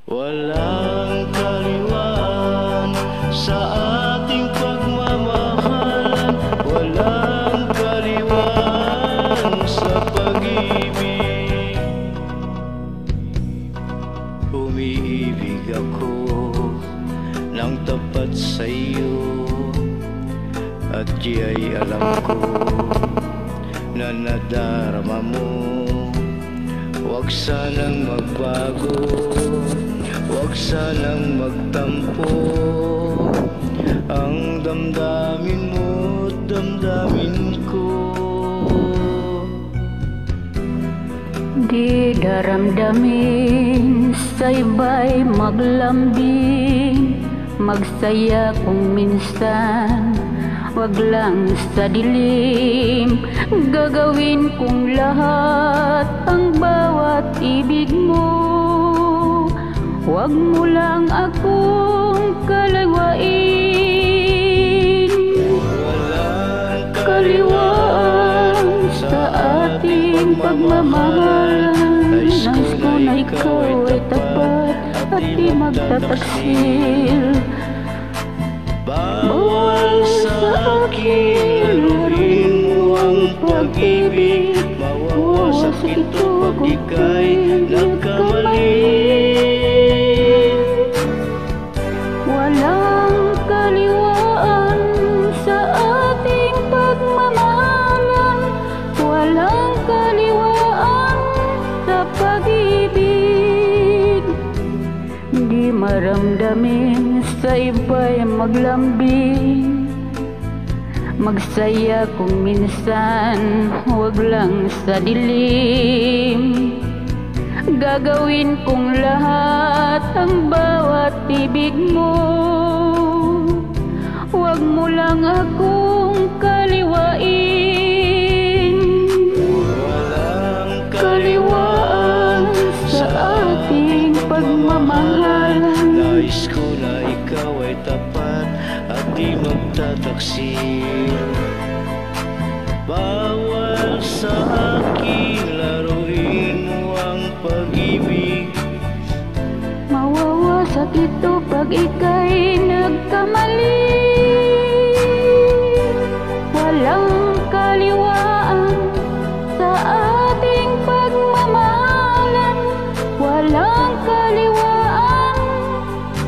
Walang kaliwaan sa ating pagmamahalan, walang kaliwaan sa pag-ibig. Umiibig ako ng tapat sa iyo, at di alam ko na nadarama mo. Huwag sanang magbago, huwag sanang magtampo. Ang damdamin mo, damdamin ko. Di daramdamin sa iba'y maglambing, magsaya kung minsan, wag lang sa dilim. Gagawin kong lahat ang bawat ibig mo. Wag mo lang akong kalawain. Walang Kaliwaan sa ating pagmamahalan. Nais ko na ikaw ay tapat at di magtataksil. Bawal sa akin laruin mo ang pag-ibig. Mawawasak ito pag ika'y nagkamali. Walang kaliwaan sa ating pagmamahalan, walang kaliwaan sa pag-ibig. Di maramdamin sa iba'y maglambing, magsaya kung minsan, wag lang sa dilim. Gagawin kong lahat ang bawat ibig mo. Wag mo lang akong kaliwain. Walang Kaliwaan sa ating pagmamahalan. Nais ko na ikaw ay tapat at di magtataksil. Bawal sa akin laruin mo ang pag-ibig. Mawawasak ito pag ika'y nagkamali. Walang kaliwaan sa ating pagmamahalan, walang kaliwaan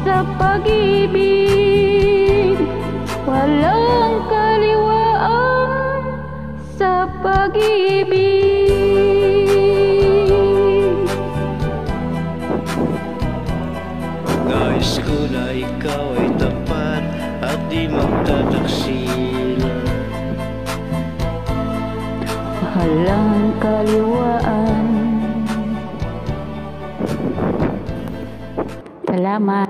sa pag-ibig. Walang kaliwaan sa pag-ibig. Nais ko na ikaw ay tapat at di magtataksil. Walang kaliwaan. Salamat.